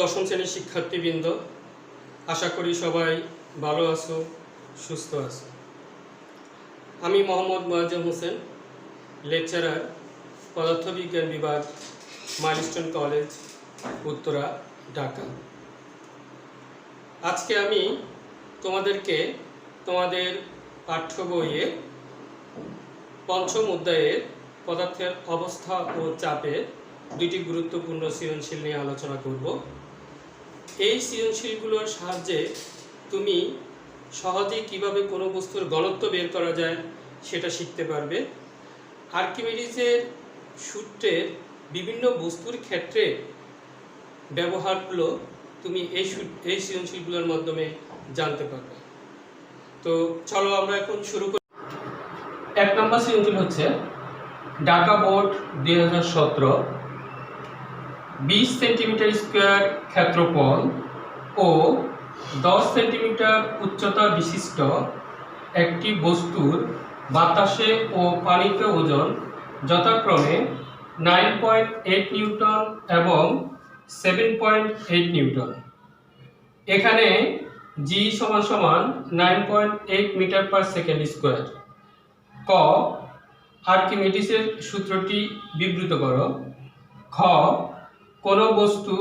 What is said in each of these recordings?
দশম শ্রেণীর শিক্ষার্থীবৃন্দ, আশা করি সবাই ভালো আছো, সুস্থ আছো। আমি মোহাম্মদ মোয়াজ্জেম হোসেন, লেকচারার, পদার্থবিজ্ঞান বিভাগ, মাইলস্টোন কলেজ, উত্তরা, ঢাকা। আজকে আমি তোমাদেরকে তোমাদের পাঠ্য বইয়ে পঞ্চম অধ্যায়ের পদার্থের অবস্থা ও চাপের দুটি গুরুত্বপূর্ণ সৃজনশীল নিয়ে আলোচনা করব। এই সৃজনশীলগুলোর সাহায্যে তুমি সহজেই কিভাবে কোনো বস্তুর ঘনত্ব বের করা যায় সেটা শিখতে পারবে। আর্কিমিডিসের সূত্রের বিভিন্ন বস্তুর ক্ষেত্রে ব্যবহারগুলো তুমি এই সৃজনশীলগুলোর মাধ্যমে জানতে পারবে। তো চলো আমরা এখন শুরু করি। 1 নম্বর সৃজনশীল হচ্ছে ঢাকা বোর্ড 2017 20 সেন্টিমিটার স্কোয়ার ক্ষেত্রফল ও 10 সেন্টিমিটার উচ্চতা বিশিষ্ট একটি বস্তুর বাতাসে ও পানিতে ওজন যথাক্রমে 9.8 নিউটন এবং 7.8 নিউটন। এখানে G = 9.8 metre per second square. ক. আর্কিমিডিসের সূত্রটি বিবৃত করো। খ. কোন বস্তু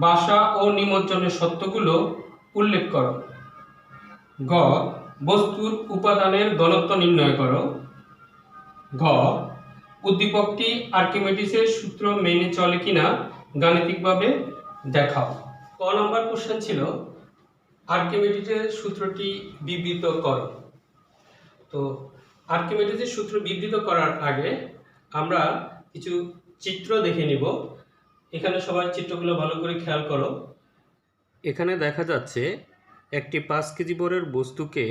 বাসা ও নিমজ্জনের শর্তগুলো উল্লেখ করো। গ. বস্তুর উপাদানের ঘনত্ব নির্ণয় করো। ঘ. উদ্দীপকটি আর্কিমিডিসের সূত্র মেনে চলে কিনা গাণিতিকভাবে দেখাও। ক নম্বর কোশ্চেন ছিল আর্কিমিডিসের সূত্রটি বিবৃত করো। তো আর্কিমিডিসের সূত্র বিবৃত করার আগে আমরা কিছু চিত্র দেখে নিব। এখানে সবাই চিত্রগুলো ভালো করে খেয়াল করো। এখানে দেখা যাচ্ছে একটি 5 কেজি বরের বস্তুকে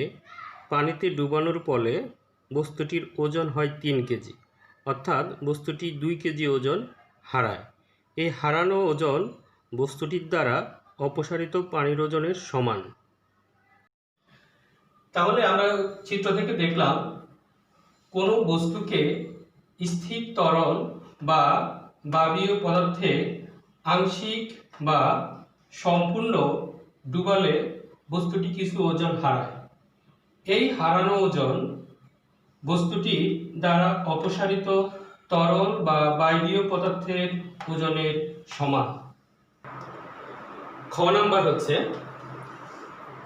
পানিতে ডুবানোর ফলে বস্তুটির ওজন হয় 3 কেজি, অর্থাৎ বস্তুটি 2 কেজি ওজন হারায়। এই হারানো ওজন বস্তুটির দ্বারা অপসারিত পানির ওজনের সমান। তাহলে আমরা চিত্র থেকে দেখলাম কোনো বস্তুকে স্থির তরল বা বায়বীয় পদার্থে আংশিক বা সম্পূর্ণ ডুবালে বস্তুটি কিছু ওজন হারায়। এই হারানো ওজন বস্তুটি দ্বারা অপসারিত তরল বা বায়বীয় পদার্থের ওজনের সমান। খ নাম্বার হচ্ছে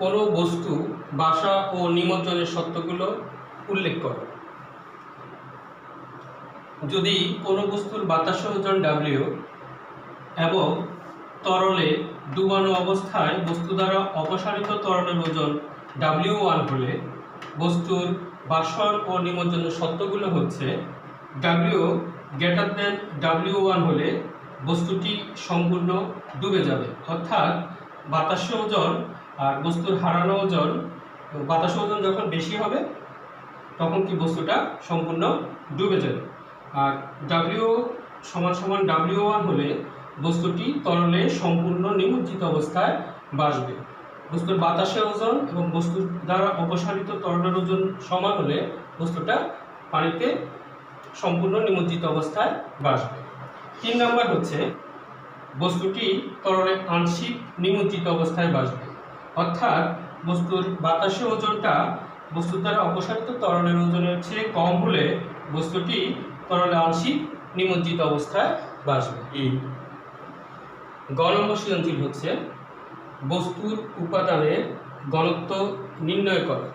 কোনো বস্তু বাসা ও নিমজ্জনের শর্তগুলো উল্লেখ করো। যদি কোনো বস্তুর বাতাসে ওজন W এবং তরলে ডুবানো অবস্থায় বস্তু দ্বারা অপসারিত তরলের ওজন W1 হলে বস্তুর বাষ্পন ও নিমজ্জনের শর্তগুলো হচ্ছে W W1 হলে বস্তুটি সম্পূর্ণ ডুবে যাবে, অর্থাৎ বাতাসে ওজন আর বস্তুর হারানো ওজন, বাতাসে ওজন যখন বেশি হবে তখন কি বস্তুটা সম্পূর্ণ ডুবে যাবে। আর W W1 হলে বস্তুটি তরলে সম্পূর্ণ নিমজ্জিত অবস্থায় ভাসবে। বস্তুর বাতাসে ওজন এবং বস্তুর দ্বারা অপসারিত তরলের ওজন সমান হলে বস্তুটা পানিতে সম্পূর্ণ নিমজ্জিত অবস্থায় ভাসবে। 3 নম্বর হচ্ছে বস্তুটি তরলে আংশিক নিমজ্জিত অবস্থায় ভাসবে, অর্থাৎ বস্তুর বাতাসে ওজনটা বস্তুর দ্বারা অপসারিত তরলের ওজনের চেয়ে কম হলে বস্তুটি তরলে আংশিক নিমজ্জিত অবস্থায় ভাসবে। গ নম্বর সৃজনশীল হচ্ছে বস্তুর উপাদানের ঘনত্ব নির্ণয় করা।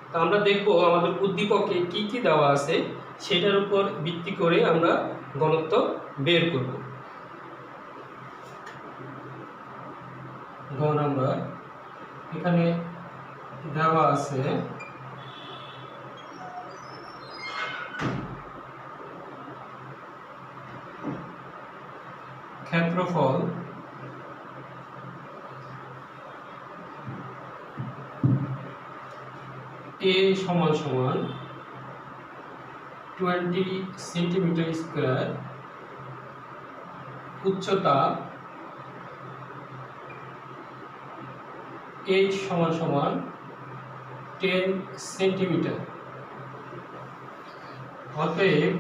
তা আমরা দেখব আমাদের উদ্দীপকে কি কি দেওয়া আছে সেটার উপর ভিত্তি করে আমরা ঘনত্ব বের করব। গ নাম্বার এখানে দেওয়া আছে ক্ষেত্রফল A = 20 সেন্টিমিটার স্কোয়ার, উচ্চতা H = 10 সেন্টিমিটার। অতএব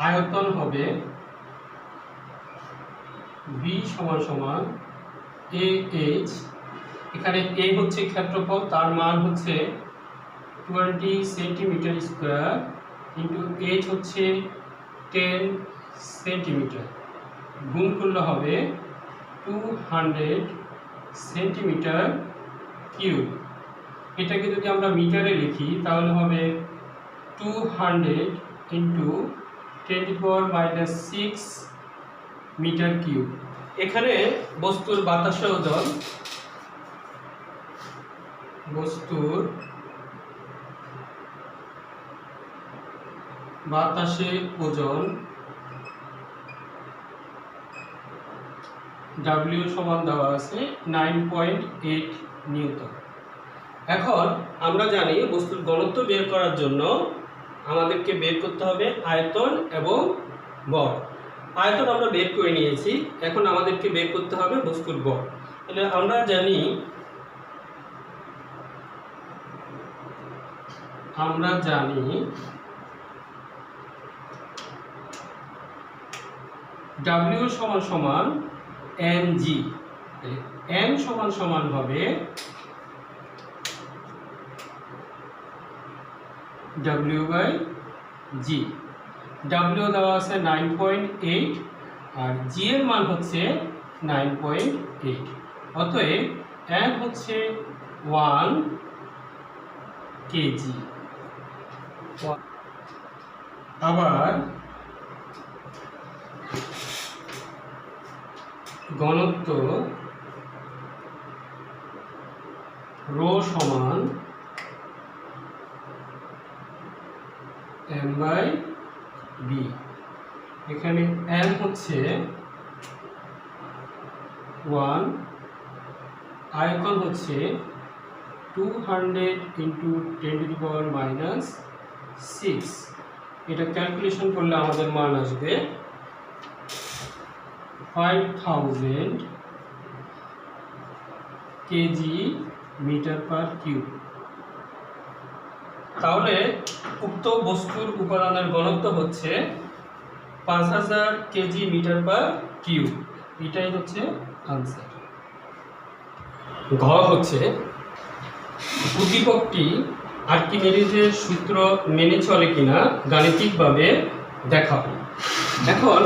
আয়তন হবে বি সমান সমান এ এইচ, এখানে এ হচ্ছে ক্ষেত্রফল, তার মান হচ্ছে 20 সেন্টিমিটার স্কোয়ার ইন্টু এইচ হচ্ছে 10 সেন্টিমিটার, গুণ করলে হবে 200 সেন্টিমিটার কিউব। এটাকে যদি আমরা মিটারে লিখি তাহলে হবে 200 ইন্টু 10⁻⁶ মিটার কিউব। এখানে বস্তুর বাতাসে ওজন, বস্তুর বাতাসে ওজন W সমান দেওয়া আছে 9.8 নিউটন। এখন আমরা জানি বস্তুর ঘনত্ব বের করার জন্য আমাদেরকে বের করতে হবে আয়তন এবং বল। আয়তন আমরা বের করে নিয়েছি, এখন আমাদেরকে বের করতে হবে বস্তুর বল। তাহলে আমরা জানি W সমান সমান mg, m সমান সমান হবে W/g। W দেওয়া আছে 9.8 আর g এর মান হচ্ছে 9.8, অতএব m হচ্ছে 1 kg। আবার ঘনত্ব রো সমান m/b, এখানে m হচ্ছে 1, আয়তন হচ্ছে 200 ইন্টু 10⁻⁶। এটা ক্যালকুলেশন করলে আমাদের মান আসবে 5000 কেজি মিটার পার কিউব। তাহলে উক্ত বস্তুর উপাদানের ঘনত্ব হচ্ছে 5000 কেজি মিটার পার কিউব। এটাই হচ্ছে আনসার। ঘ হচ্ছে উদ্দীপকটি আর্কিমিডিজের সূত্র মেনে চলে কিনা গাণিতিকভাবে দেখাবো। এখন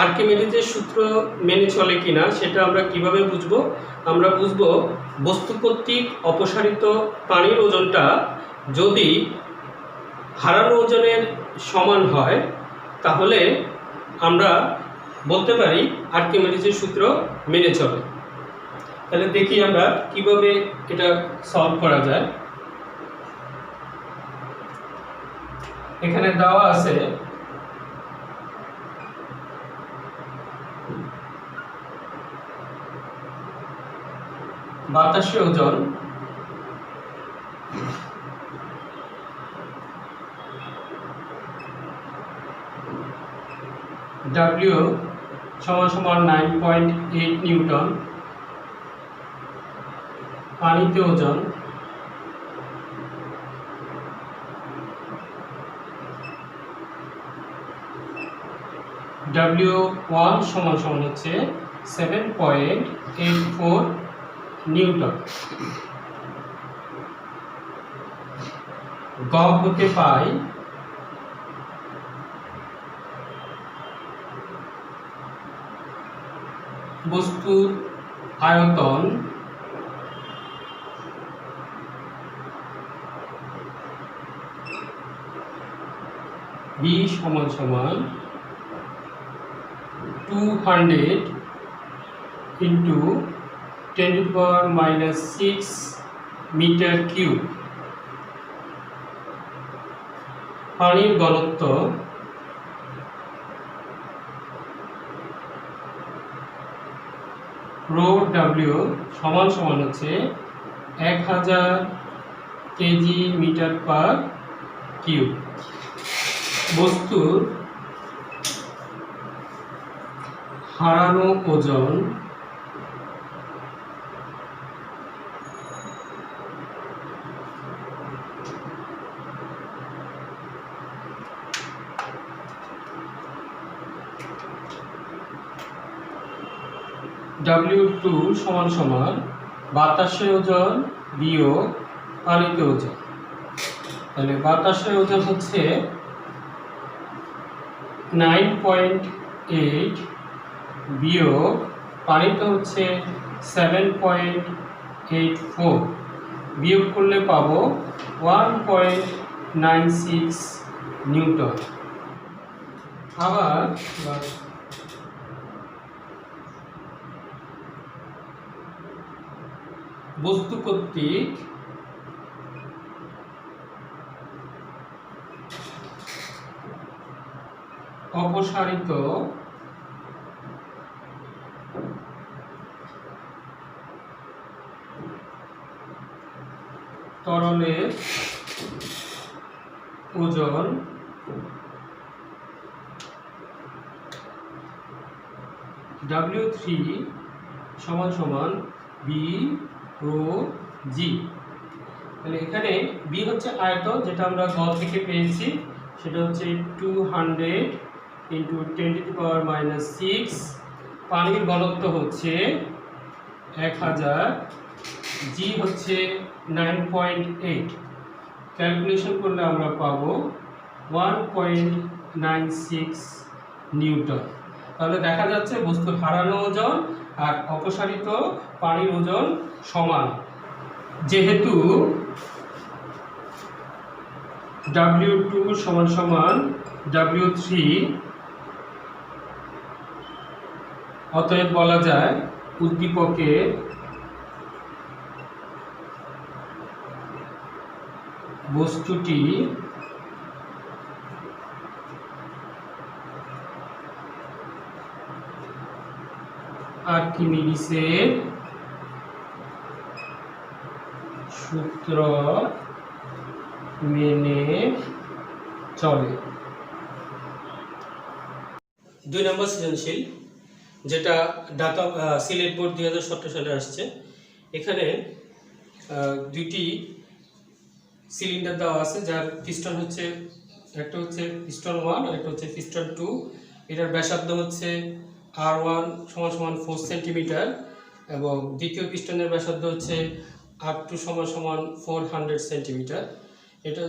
আর্কিমিডিজের সূত্র মেনে চলে কিনা সেটা আমরা কিভাবে বুঝবো? আমরা বুঝবো বস্তু কর্তৃক অপসারিত পানির ওজনটা যদি হারানো ওজনের সমান হয় তাহলে আমরা বলতে পারি আর্কিমিডিজের সূত্র মেনে চলে। তাহলে দেখি আমরা কিভাবে এটা সলভ করা যায়। এখানে দেওয়া আছে বাতাসে ওজন W সমান সমান 9.8 নিউটন, পানিতে ওজন W1 সমান সমান হচ্ছে 7.84 নিউটন। গ হতে পাই বস্তুর আয়তন B সমান সমান 200 ইন্টু 10⁻⁶ মিটার কিউব। পানির ঘনত্ব রো W সমান সমান হচ্ছে 1000 কেজি মিটার পার কিউব। বস্তুর হারানো ওজন W2 সমান সমান বাতাসের ওজন বিয়োগ পানিতে ওজন। তাহলে বাতাসের ওজন হচ্ছে 9.8 বিয়োগ পানিতে হচ্ছে 7.84, বিয়োগ করলে পাবো 1.96 নিউটন। আবার বস্তু কর্তৃক অপসারিত তরলের ওজন W3 সমান সমান বি রো জি। তাহলে এখানে বি হচ্ছে আয়তন, যেটা আমরা গ থেকে পেয়েছি, সেটা হচ্ছে 200 ইন্টু 10⁻⁻6। পানির ঘনত্ব হচ্ছে 1000, জি হচ্ছে 9.8। ক্যালকুলেশন করলে আমরা পাবো 1.96 নিউটন। তাহলে দেখা যাচ্ছে বস্তুর হারানো ওজন আর অপসারিত পানির ওজন সমান। যেহেতু W2 সমান সমান W3, অতএব বলা যায় উদ্দীপকের বস্তুটি আর্কিমিডিসের সূত্র মেনে চলে। 2 নম্বর সৃজনশীল, যেটা ঢাকা সিলেট বোর্ড 2017 সালে আসছে। এখানে দুইটি সিলিন্ডার দেওয়া আছে, যার পিস্টন হচ্ছে, একটা হচ্ছে পিস্টন 1 আর একটা হচ্ছে পিস্টন 2। এটার ব্যাসার্ধ হচ্ছে R1 সমান সমান 4 সেন্টিমিটার এবং দ্বিতীয় পিস্টনের ব্যাসার্ধ হচ্ছে R2 সমান সমান 400 সেন্টিমিটার। এটা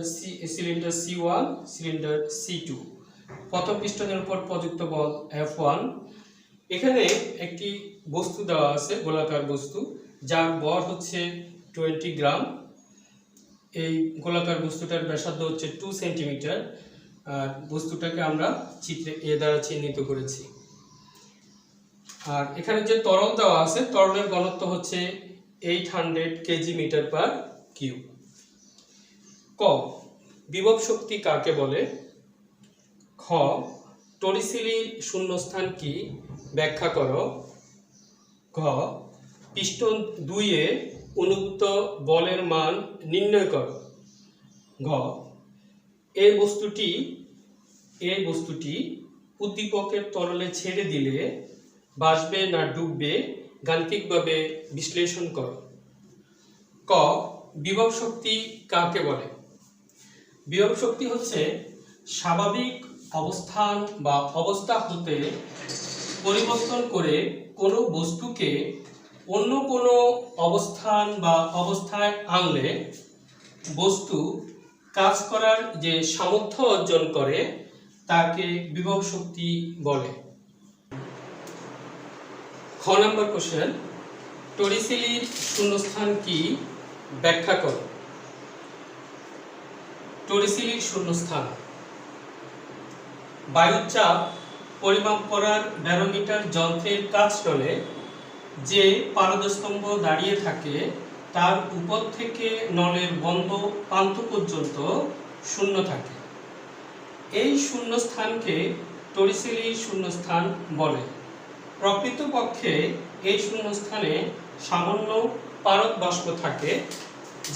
সিলিন্ডার C1, সিলিন্ডার C2। প্রথম পিস্টনের উপর প্রযুক্ত বল F1। এখানে একটি বস্তু দেওয়া আছে, গোলাকার বস্তু, যার ভর হচ্ছে 20 গ্রাম। এই গোলাকার বস্তুটার ব্যাসার্ধ হচ্ছে 2 সেন্টিমিটার। আর বস্তুটাকে আমরা চিত্রে এ দ্বারা চিহ্নিত করেছি। আর এখানে যে তরল দেওয়া আছে, তরলের ঘনত্ব হচ্ছে 800 কেজি মিটার পার কিউব। ক, বিভব শক্তি কাকে বলে? খ, টরিসিলির শূন্যস্থান কি ব্যাখ্যা করো। ঘ, পিস্টন 2 এ অনুভূত বলের মান নির্ণয় করো। ঘ, এই বস্তুটি উদ্দীপকের তরলে ছেড়ে দিলে ভাসবে না ডুববে গাণিতিকভাবে বিশ্লেষণ করো। ক, বিভব শক্তি কাকে বলে? বিভব শক্তি হচ্ছে স্বাভাবিক অবস্থান বা অবস্থা হতে পরিবর্তন করে কোনো বস্তুকে অন্য কোনো অবস্থান বা অবস্থায় আনলে বস্তু কাজ করার যে সামর্থ্য অর্জন করে তাকে বিভব শক্তি বলে। খ নম্বর কোশ্চেন, টরিসিলির শূন্যস্থান কি ব্যাখ্যা করো। টরিসিলির শূন্যস্থান বায়ুচাপ পরিমাপ করার ব্যারোমিটার যন্ত্রের কাজতলে যে পারদস্তম্ভ দাঁড়িয়ে থাকে তার উপর থেকে নলের বন্ধ প্রান্ত পর্যন্ত শূন্য থাকে। এই শূন্যস্থানকে টরিসিলির শূন্যস্থান বলে। প্রকৃতপক্ষে এই শূন্যস্থানে সামান্য পারদ বাষ্প থাকে,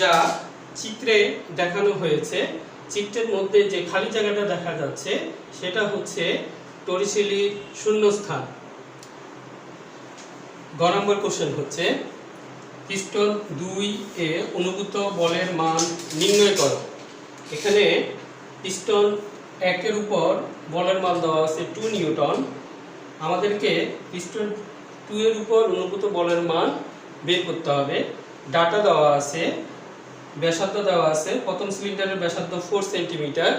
যা চিত্রে দেখানো হয়েছে। চিত্রের মধ্যে যে খালি জায়গাটা দেখা যাচ্ছে সেটা হচ্ছে টরিসিলির শূন্যস্থান। গ নম্বর কোশ্চেন হচ্ছে, পিস্টন 2 এ অনুভূত বলের মান নির্ণয় করো। এখানে পিস্টন 1 এর উপর বলের মান দেওয়া আছে 2 নিউটন। আমাদেরকে পিস্টন 2 এর উপর অনুভূত বলের মান বের করতে হবে। ডাটা দেওয়া আছে, ব্যাসার্ধ দেওয়া আছে। প্রথম সিলিন্ডারের ব্যাসার্ধ 4 সেন্টিমিটার,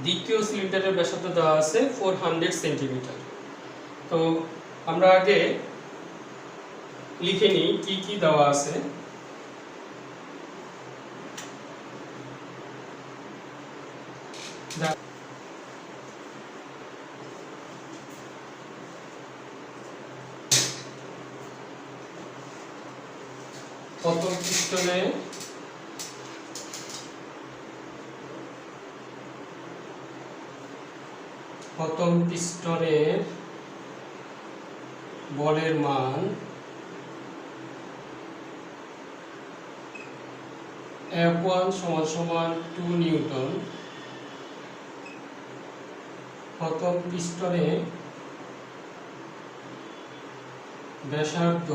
দ্বিতীয় সিলিন্ডারের ব্যাসার্ধ দেওয়া আছে 400 সেন্টিমিটার। তো আমরা আগে লিখে নিই কি কি দেওয়া আছে। প্রথম পিস্টনে বলের মান F1 = 2 নিউটন। প্রথম পিস্টনে ব্যাসার্ধ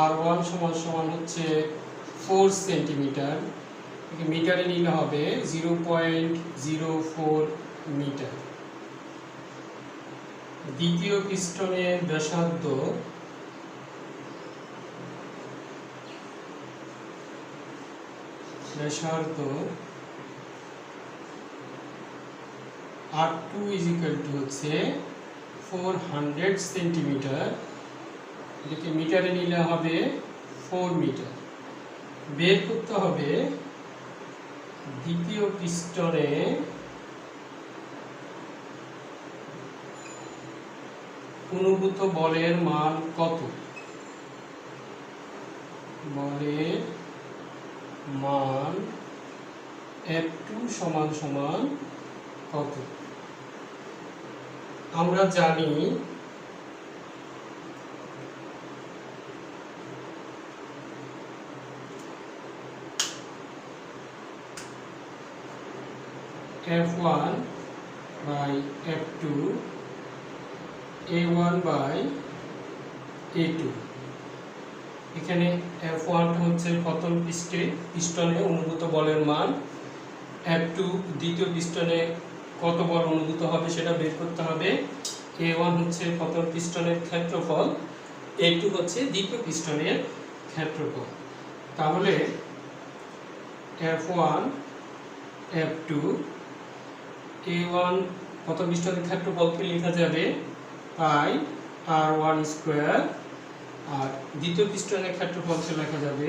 R1 = হচ্ছে 4 সেন্টিমিটার, মিটারে নিলে হবে 0.04 মিটার। দ্বিতীয় পিস্টনের ব্যাসার্ধ R2 হচ্ছে 400 সেন্টিমিটার, এটাকে মিটারে নিলে হবে 4 মিটার। বের করতে হবে দ্বিতীয় পিস্টনে অনুভূত বলের মান কত। বলের মান F2 = কত। আমরা জানি F1 by F2 A1/A2। এখানে F1 হচ্ছে প্রথম পিস্টনে অনুভূত বলের মান, F2 দ্বিতীয় পিস্টনে কত বল অনুভূত হবে সেটা বের করতে হবে। A1 হচ্ছে প্রথম পিস্টনের ক্ষেত্রফল, A2 হচ্ছে দ্বিতীয় পিস্টনের ক্ষেত্রফল। তাহলে F1 F2 A1 প্রথম পিস্টনের ক্ষেত্রফলকে লেখা যাবে পাই R1 স্কয়ার, আর দ্বিতীয় পিস্টনের ক্ষেত্রফলকে লেখা যাবে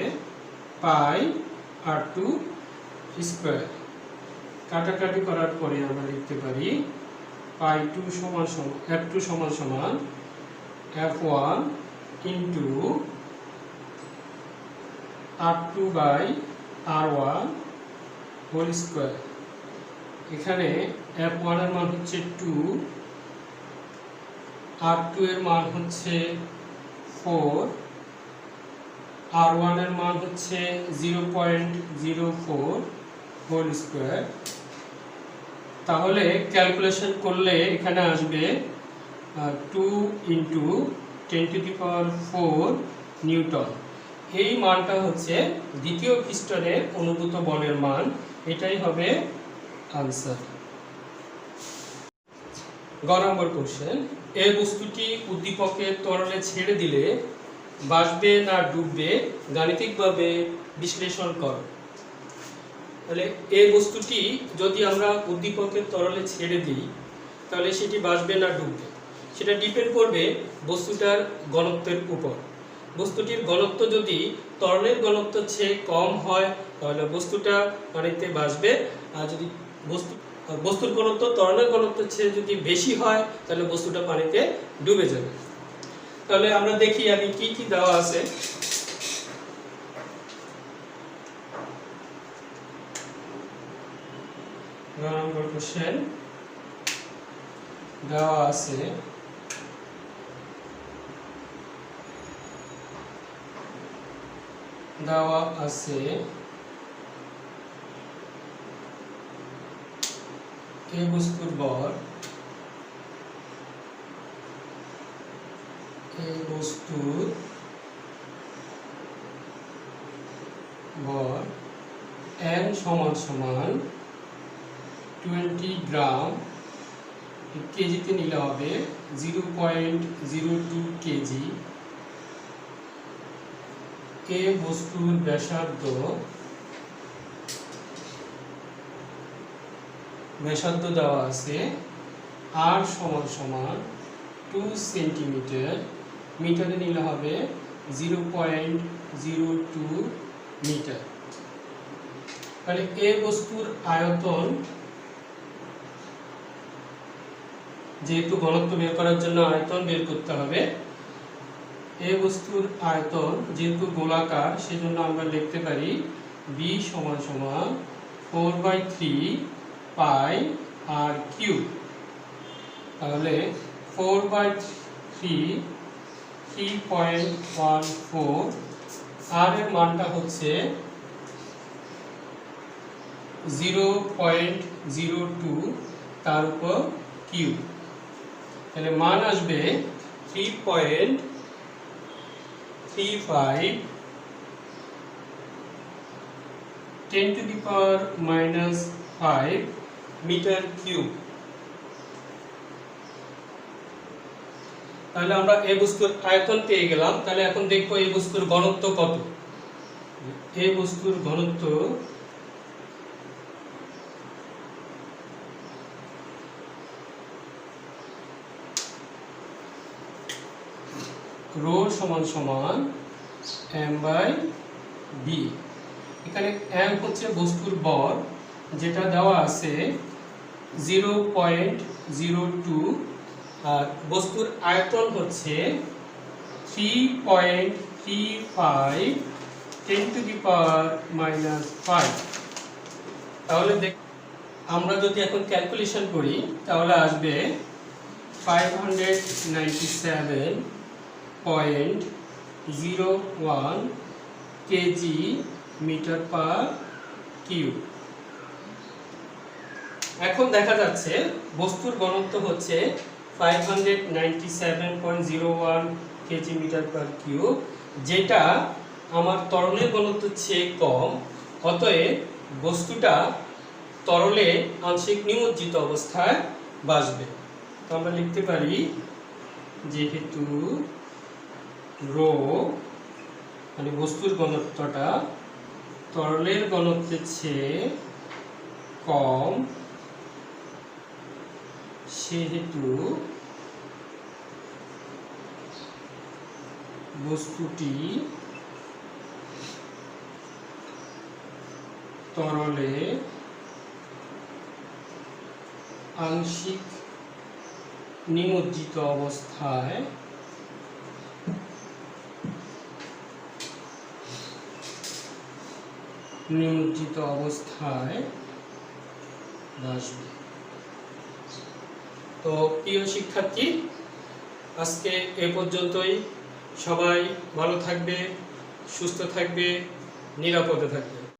পাই R2 স্কয়ার। কাটাকাটি করার পরে আমরা লিখতে পারি পাই2 F2 = F1 into R2/R1 whole square. এখানে F1 এর মান হচ্ছে 2, R2 এর মান হচ্ছে 4, R1 এর মান হচ্ছে 0.04 হোল স্কয়ার। তাহলে ক্যালকুলেশন করলে এখানে আসবে 2 × 10⁴ নিউটন। এই মানটা হচ্ছে দ্বিতীয় পিস্টনের অনুভূত বলের মান, এটাই হবে আনসার। গ নম্বর কোশ্চেন, এই বস্তুটি উদ্দীপকের তরলে ছেড়ে দিলে বাষ্পে না ডুববে গাণিতিকভাবে বিশ্লেষণ করো। তাহলে এই বস্তুটি যদি আমরা উদ্দীপকের তরলে ছেড়ে দিই তাহলে সেটি বাষ্পে না ডুববে সেটা ডিপেন্ড করবে বস্তুটার ঘনত্বের উপর। বস্তুটির ঘনত্ব যদি তরলের ঘনত্বের চেয়ে কম হয় তাহলে বস্তুটা পানিতে ভাসবে, আর যদি বস্তুর ঘনত্ব তরলের ঘনত্বের চেয়ে যদি বেশি হয় তাহলে বস্তুটা পানিতে ডুবে যাবে। তাহলে আমরা দেখি আগে কি কি দেওয়া আছে। নম্বর কোশ্চেন দেওয়া আছে এই বস্তুর ভর N = 20 গ্রাম কেজিতে নিলে হবে 0.02 কেজি। এ বস্তুর ব্যাসার্ধ দেওয়া আছে আর সমান 2 সেন্টিমিটার, মিটারে নিলে হবে 0.02 মিটার। তাহলে এ বস্তুর আয়তন, যেহেতু ঘনত্ব বের করার জন্য আয়তন বের করতে হবে, এ বস্তুর আয়তন যেহেতু গোলাকার সেজন্য আমরা লিখতে পারি b সমান 4/3 পাই আর কিউব। তাহলে 4/3 3.14, আর এর মানটা হচ্ছে 0.02 তার উপর কিউব। তাহলে মান আসবে 3.35 10⁻⁵ মিটার কিউব। তাহলে আমরা এই বস্তুর আয়তন পেয়ে গেলাম। তাহলে এখন দেখবো এই বস্তুর ঘনত্ব কত। এই বস্তুর ঘনত্ব রো সমান m/b। এখানে m হচ্ছে বস্তুর ভর, যেটা দেওয়া আছে 0.02, আর বস্তুর আয়তন হচ্ছে 3.35 10⁻⁵। তাহলে আমরা যদি এখন ক্যালকুলেশন করি তাহলে আসবে 597.01 কেজি মিটার পার কিউব। এখন দেখা যাচ্ছে বস্তুর ঘনত্ব হচ্ছে 597.01 কেজি মিটার পার কিউব, যেটা আমার তরলের ঘনত্বের চেয়ে কম। অতএব বস্তুটা তরলে আংশিক নিমজ্জিত অবস্থায় ভাসবে। তো আমরা লিখতে পারি যেহেতু রো মানে বস্তুর ঘনত্বটা তরলের ঘনত্বের চেয়ে কম, সেহেতু বস্তুটি তরলে আংশিক নিমজ্জিত অবস্থায় ভাসবে। তো প্রিয় শিক্ষার্থী, আজকে এ পর্যন্তই। সবাই ভালো থাকবে, সুস্থ থাকবে, নিরাপদে থাকবে।